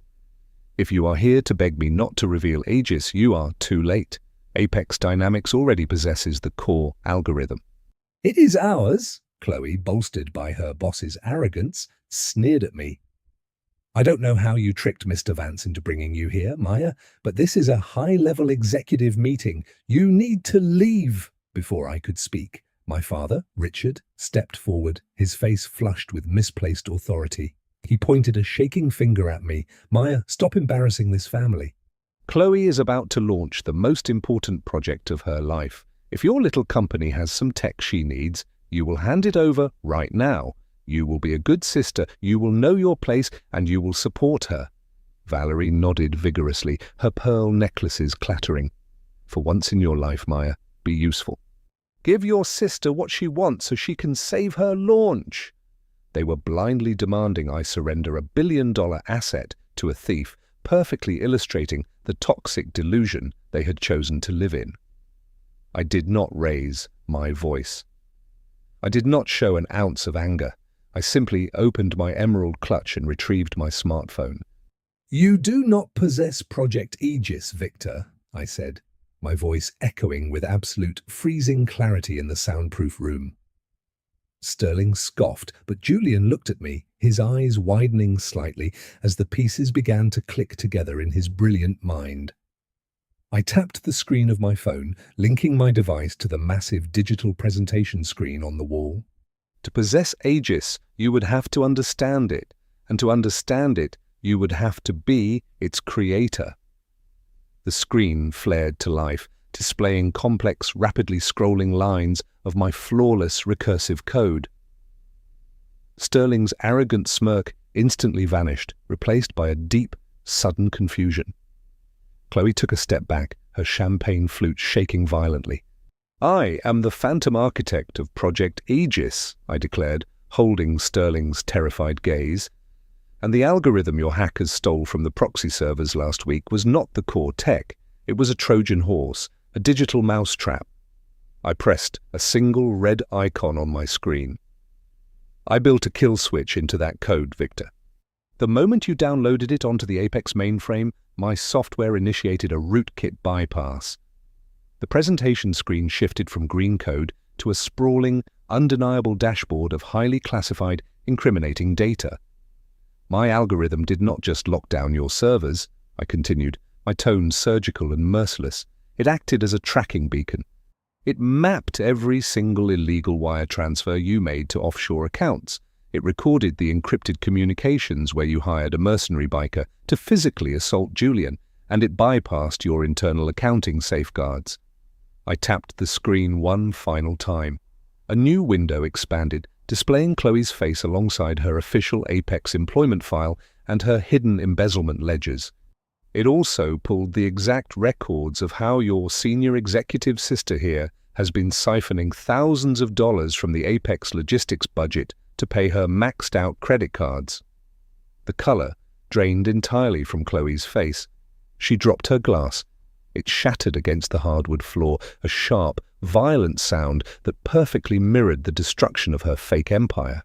"If you are here to beg me not to reveal Aegis, you are too late. Apex Dynamics already possesses the core algorithm." "It is ours," Chloe, bolstered by her boss's arrogance, sneered at me. "I don't know how you tricked Mr. Vance into bringing you here, Maya, but this is a high-level executive meeting. You need to leave." Before I could speak, my father, Richard, stepped forward, his face flushed with misplaced authority. He pointed a shaking finger at me. "Maya, stop embarrassing this family." "Chloe is about to launch the most important project of her life. If your little company has some tech she needs, you will hand it over right now. You will be a good sister, you will know your place, and you will support her." Valerie nodded vigorously, her pearl necklaces clattering. "For once in your life, Maya, be useful. Give your sister what she wants so she can save her launch." They were blindly demanding I surrender $1 billion asset to a thief, perfectly illustrating the toxic delusion they had chosen to live in. I did not raise my voice. I did not show an ounce of anger. I simply opened my emerald clutch and retrieved my smartphone. "You do not possess Project Aegis, Victor," I said, my voice echoing with absolute freezing clarity in the soundproof room. Sterling scoffed, but Julian looked at me, his eyes widening slightly as the pieces began to click together in his brilliant mind. I tapped the screen of my phone, linking my device to the massive digital presentation screen on the wall. To possess Aegis, you would have to understand it, and to understand it, you would have to be its creator. The screen flared to life, displaying complex, rapidly scrolling lines of my flawless recursive code. Sterling's arrogant smirk instantly vanished, replaced by a deep, sudden confusion. Chloe took a step back, her champagne flute shaking violently. "I am the phantom architect of Project Aegis," I declared, holding Sterling's terrified gaze. "And the algorithm your hackers stole from the proxy servers last week was not the core tech. It was a Trojan horse, a digital mousetrap." I pressed a single red icon on my screen. "I built a kill switch into that code, Victor. The moment you downloaded it onto the Apex mainframe, my software initiated a rootkit bypass." The presentation screen shifted from green code to a sprawling, undeniable dashboard of highly classified, incriminating data. "My algorithm did not just lock down your servers," I continued, my tone surgical and merciless. "It acted as a tracking beacon. It mapped every single illegal wire transfer you made to offshore accounts. It recorded the encrypted communications where you hired a mercenary biker to physically assault Julian, and it bypassed your internal accounting safeguards." I tapped the screen one final time. A new window expanded, displaying Chloe's face alongside her official Apex employment file and her hidden embezzlement ledgers. It also pulled the exact records of how your senior executive sister here has been siphoning thousands of dollars from the Apex logistics budget to pay her maxed-out credit cards. The color drained entirely from Chloe's face. She dropped her glass. It shattered against the hardwood floor, a sharp, violent sound that perfectly mirrored the destruction of her fake empire.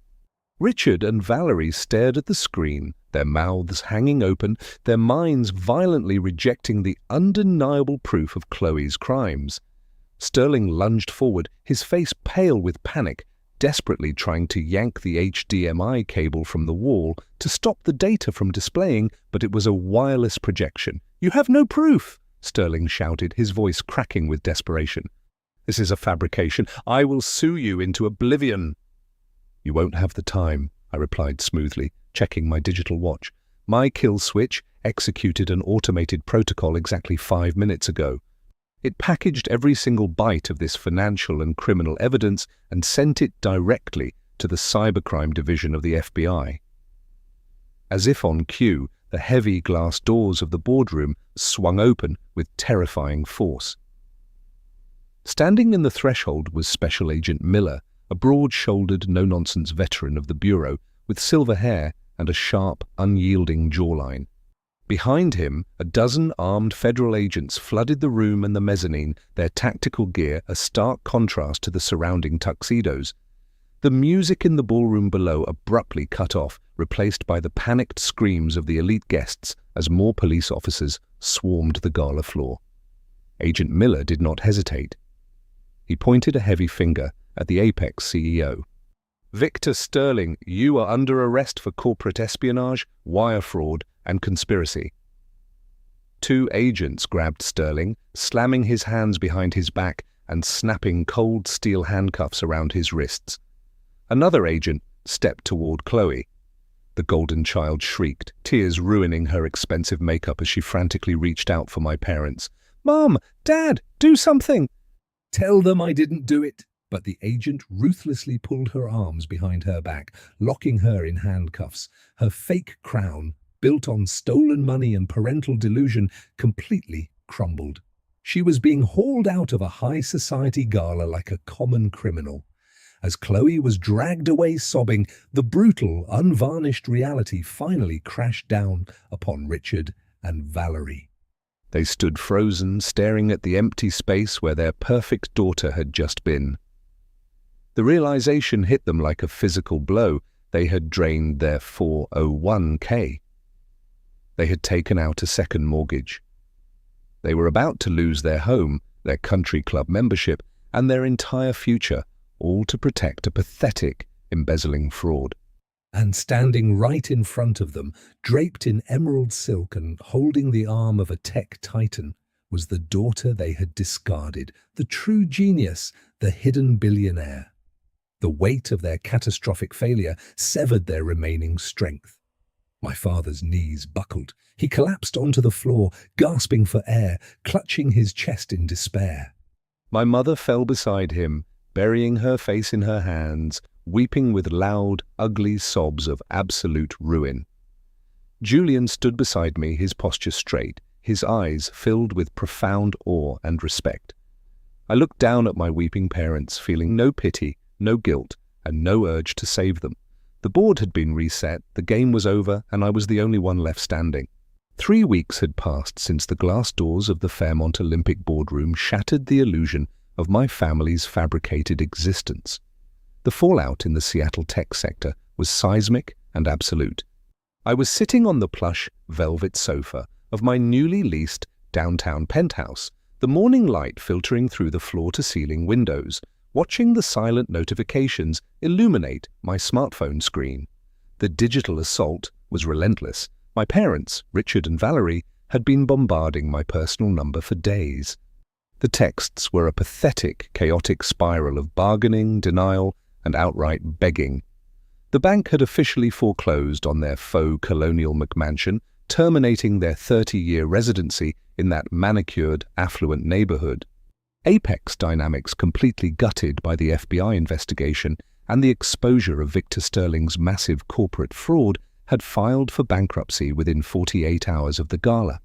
Richard and Valerie stared at the screen, their mouths hanging open, their minds violently rejecting the undeniable proof of Chloe's crimes. Sterling lunged forward, his face pale with panic, desperately trying to yank the HDMI cable from the wall to stop the data from displaying, but it was a wireless projection. "You have no proof!" Sterling shouted, his voice cracking with desperation. "This is a fabrication. I will sue you into oblivion." "You won't have the time," I replied smoothly, checking my digital watch. "My kill switch executed an automated protocol exactly 5 minutes ago. It packaged every single byte of this financial and criminal evidence and sent it directly to the cybercrime division of the FBI." As if on cue, the heavy glass doors of the boardroom swung open with terrifying force. Standing in the threshold was Special Agent Miller, a broad-shouldered, no-nonsense veteran of the Bureau with silver hair and a sharp, unyielding jawline. Behind him, a dozen armed federal agents flooded the room and the mezzanine, their tactical gear a stark contrast to the surrounding tuxedos. The music in the ballroom below abruptly cut off, replaced by the panicked screams of the elite guests as more police officers swarmed the gala floor. Agent Miller did not hesitate. He pointed a heavy finger at the Apex CEO. "Victor Sterling, you are under arrest for corporate espionage, wire fraud, and conspiracy." 2 agents grabbed Sterling, slamming his hands behind his back and snapping cold steel handcuffs around his wrists. Another agent stepped toward Chloe. The golden child shrieked, tears ruining her expensive makeup as she frantically reached out for my parents. "Mom! Dad! Do something!" "Tell them I didn't do it!" But the agent ruthlessly pulled her arms behind her back, locking her in handcuffs. Her fake crown, built on stolen money and parental delusion, completely crumbled. She was being hauled out of a high society gala like a common criminal. As Chloe was dragged away sobbing, the brutal, unvarnished reality finally crashed down upon Richard and Valerie. They stood frozen, staring at the empty space where their perfect daughter had just been. The realization hit them like a physical blow. They had drained their 401k. They had taken out a second mortgage. They were about to lose their home, their country club membership, and their entire future, all to protect a pathetic, embezzling fraud. And standing right in front of them, draped in emerald silk and holding the arm of a tech titan, was the daughter they had discarded, the true genius, the hidden billionaire. The weight of their catastrophic failure severed their remaining strength. My father's knees buckled. He collapsed onto the floor, gasping for air, clutching his chest in despair. My mother fell beside him, burying her face in her hands, weeping with loud, ugly sobs of absolute ruin. Julian stood beside me, his posture straight, his eyes filled with profound awe and respect. I looked down at my weeping parents, feeling no pity, no guilt, and no urge to save them. The board had been reset, the game was over, and I was the only one left standing. 3 weeks had passed since the glass doors of the Fairmont Olympic boardroom shattered the illusion of my family's fabricated existence. The fallout in the Seattle tech sector was seismic and absolute. I was sitting on the plush, velvet sofa of my newly leased downtown penthouse, the morning light filtering through the floor-to-ceiling windows, watching the silent notifications illuminate my smartphone screen. The digital assault was relentless. My parents, Richard and Valerie, had been bombarding my personal number for days. The texts were a pathetic, chaotic spiral of bargaining, denial, and outright begging. The bank had officially foreclosed on their faux colonial McMansion, terminating their 30-year residency in that manicured, affluent neighborhood. Apex dynamics completely gutted by the FBI investigation and the exposure of Victor Sterling's massive corporate fraud had filed for bankruptcy within 48 hours of the gala.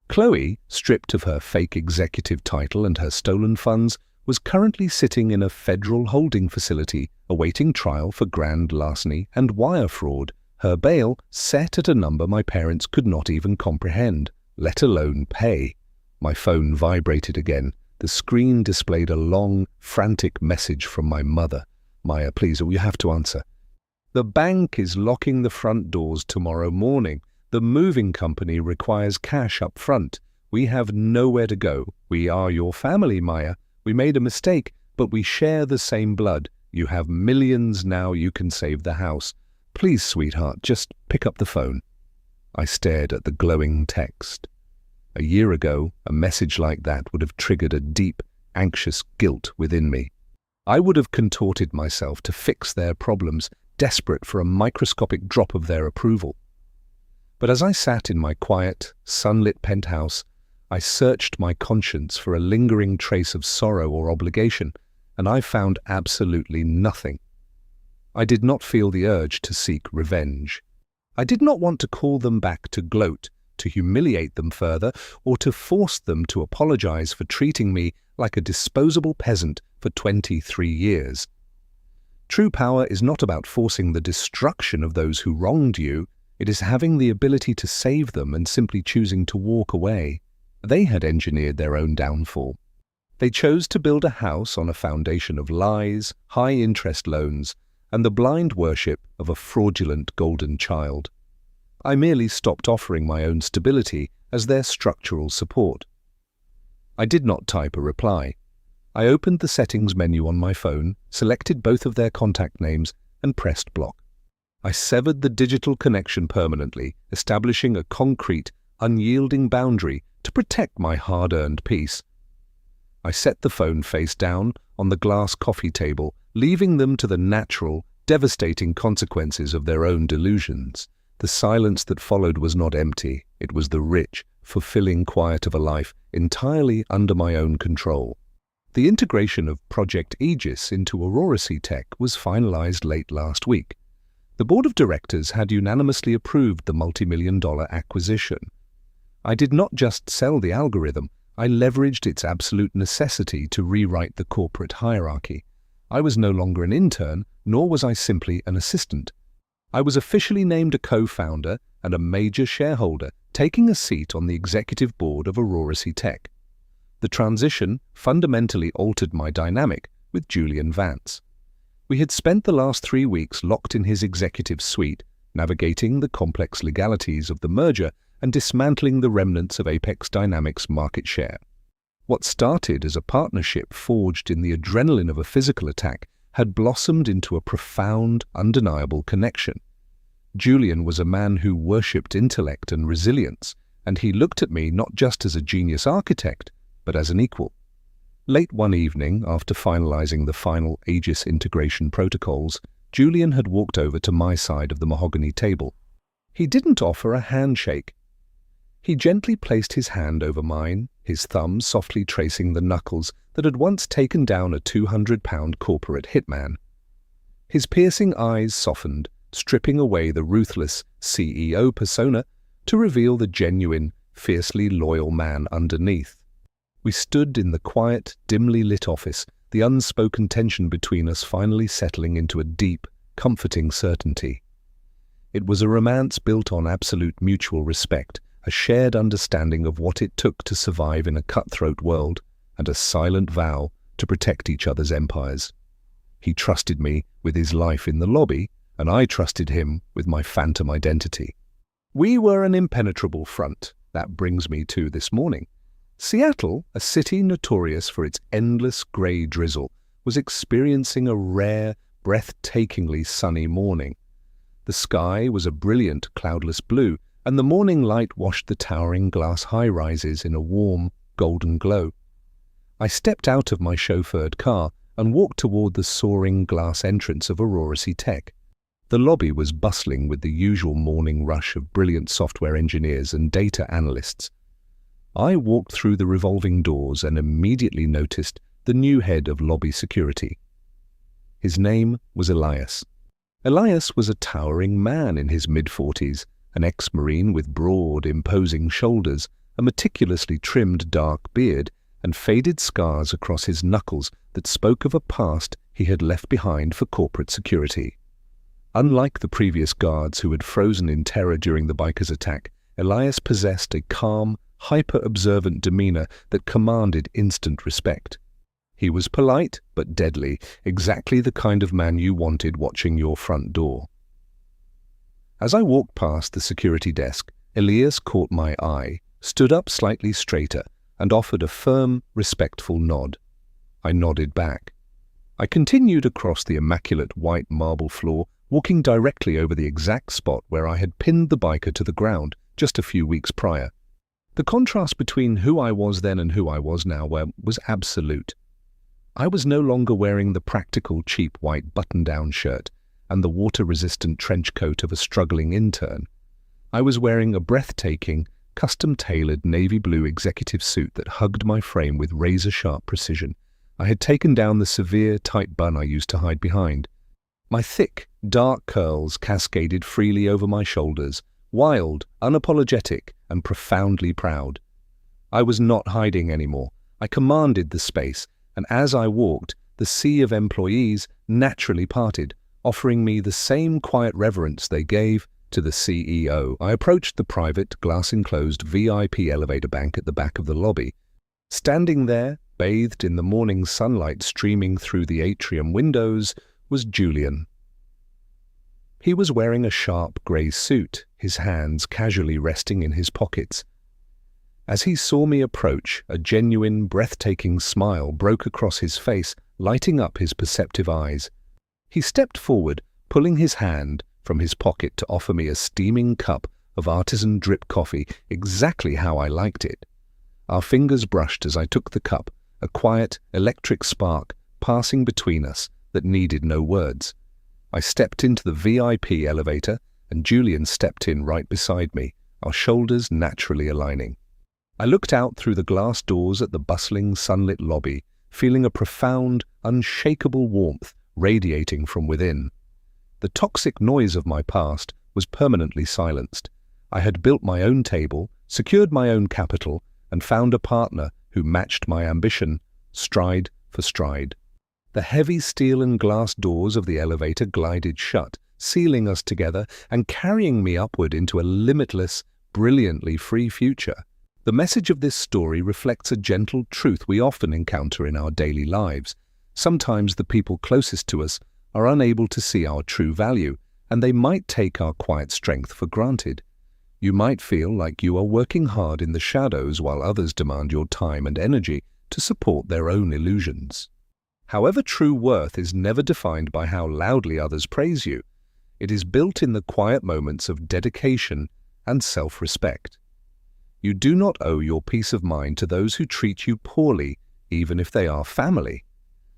Chloe, stripped of her fake executive title and her stolen funds, was currently sitting in a federal holding facility awaiting trial for grand larceny and wire fraud, her bail set at a number my parents could not even comprehend, let alone pay. My phone vibrated again. The screen displayed a long, frantic message from my mother. "Maya, please, you have to answer. The bank is locking the front doors tomorrow morning. The moving company requires cash up front. We have nowhere to go. We are your family, Maya. We made a mistake, but we share the same blood. You have millions now, you can save the house. Please, sweetheart, just pick up the phone." I stared at the glowing text. A year ago, a message like that would have triggered a deep, anxious guilt within me. I would have contorted myself to fix their problems, desperate for a microscopic drop of their approval. But as I sat in my quiet, sunlit penthouse, I searched my conscience for a lingering trace of sorrow or obligation, and I found absolutely nothing. I did not feel the urge to seek revenge. I did not want to call them back to gloat, to humiliate them further, or to force them to apologize for treating me like a disposable peasant for 23 years. True power is not about forcing the destruction of those who wronged you. It is having the ability to save them and simply choosing to walk away. They had engineered their own downfall. They chose to build a house on a foundation of lies, high-interest loans, and the blind worship of a fraudulent golden child. I merely stopped offering my own stability as their structural support. I did not type a reply. I opened the settings menu on my phone, selected both of their contact names, and pressed block. I severed the digital connection permanently, establishing a concrete, unyielding boundary to protect my hard-earned peace. I set the phone face down on the glass coffee table, leaving them to the natural, devastating consequences of their own delusions. The silence that followed was not empty. It was the rich, fulfilling quiet of a life entirely under my own control. The integration of Project Aegis into Aurora Tech was finalized late last week. The board of directors had unanimously approved the multi-million-dollar acquisition. I did not just sell the algorithm, I leveraged its absolute necessity to rewrite the corporate hierarchy. I was no longer an intern, nor was I simply an assistant. I was officially named a co-founder and a major shareholder, taking a seat on the executive board of Aurora Tech. The transition fundamentally altered my dynamic with Julian Vance. We had spent the last 3 weeks locked in his executive suite, navigating the complex legalities of the merger and dismantling the remnants of Apex Dynamics' market share. What started as a partnership forged in the adrenaline of a physical attack had blossomed into a profound, undeniable connection. Julian was a man who worshipped intellect and resilience, and he looked at me not just as a genius architect, but as an equal. Late one evening, after finalizing the final Aegis integration protocols, Julian had walked over to my side of the mahogany table. He didn't offer a handshake. He gently placed his hand over mine, his thumb softly tracing the knuckles that had once taken down a 200-pound corporate hitman. His piercing eyes softened, stripping away the ruthless CEO persona to reveal the genuine, fiercely loyal man underneath. We stood in the quiet, dimly lit office, the unspoken tension between us finally settling into a deep, comforting certainty. It was a romance built on absolute mutual respect, a shared understanding of what it took to survive in a cutthroat world, and a silent vow to protect each other's empires. He trusted me with his life in the lobby, and I trusted him with my phantom identity. We were an impenetrable front. That brings me to this morning. Seattle, a city notorious for its endless grey drizzle, was experiencing a rare, breathtakingly sunny morning. The sky was a brilliant, cloudless blue, and the morning light washed the towering glass high-rises in a warm, golden glow. I stepped out of my chauffeured car and walked toward the soaring glass entrance of Aurora Tech. The lobby was bustling with the usual morning rush of brilliant software engineers and data analysts. I walked through the revolving doors and immediately noticed the new head of lobby security. His name was Elias. Elias was a towering man in his mid-40s, an ex-Marine with broad, imposing shoulders, a meticulously trimmed dark beard, and faded scars across his knuckles that spoke of a past he had left behind for corporate security. Unlike the previous guards who had frozen in terror during the bikers' attack, Elias possessed a calm, hyper-observant demeanor that commanded instant respect. He was polite but deadly, exactly the kind of man you wanted watching your front door. As I walked past the security desk, Elias caught my eye, stood up slightly straighter, and offered a firm, respectful nod. I nodded back. I continued across the immaculate white marble floor, walking directly over the exact spot where I had pinned the biker to the ground just a few weeks prior. The contrast between who I was then and who I was now was absolute. I was no longer wearing the practical, cheap white button-down shirt and the water-resistant trench coat of a struggling intern. I was wearing a breathtaking, custom-tailored navy blue executive suit that hugged my frame with razor-sharp precision. I had taken down the severe, tight bun I used to hide behind. My thick, dark curls cascaded freely over my shoulders, wild, unapologetic, and profoundly proud. I was not hiding anymore. I commanded the space, and as I walked, the sea of employees naturally parted, offering me the same quiet reverence they gave to the CEO. I approached the private, glass-enclosed VIP elevator bank at the back of the lobby. Standing there, bathed in the morning sunlight streaming through the atrium windows, was Julian. He was wearing a sharp grey suit, his hands casually resting in his pockets. As he saw me approach, a genuine, breathtaking smile broke across his face, lighting up his perceptive eyes. He stepped forward, pulling his hand from his pocket to offer me a steaming cup of artisan drip coffee, exactly how I liked it. Our fingers brushed as I took the cup, a quiet, electric spark passing between us that needed no words. I stepped into the VIP elevator, and Julian stepped in right beside me, our shoulders naturally aligning. I looked out through the glass doors at the bustling, sunlit lobby, feeling a profound, unshakable warmth radiating from within. The toxic noise of my past was permanently silenced. I had built my own table, secured my own capital, and found a partner who matched my ambition, stride for stride. The heavy steel and glass doors of the elevator glided shut, sealing us together and carrying me upward into a limitless, brilliantly free future. The message of this story reflects a gentle truth we often encounter in our daily lives. Sometimes the people closest to us are unable to see our true value, and they might take our quiet strength for granted. You might feel like you are working hard in the shadows while others demand your time and energy to support their own illusions. However, true worth is never defined by how loudly others praise you. It is built in the quiet moments of dedication and self-respect. You do not owe your peace of mind to those who treat you poorly, even if they are family.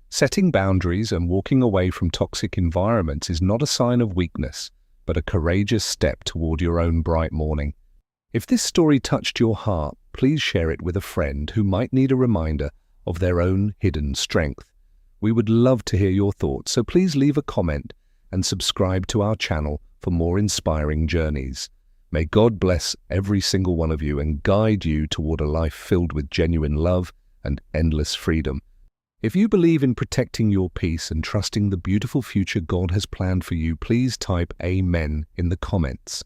Setting boundaries and walking away from toxic environments is not a sign of weakness, but a courageous step toward your own bright morning. If this story touched your heart, please share it with a friend who might need a reminder of their own hidden strength. We would love to hear your thoughts, so please leave a comment and subscribe to our channel for more inspiring journeys. May God bless every single one of you and guide you toward a life filled with genuine love and endless freedom. If you believe in protecting your peace and trusting the beautiful future God has planned for you, please type Amen in the comments.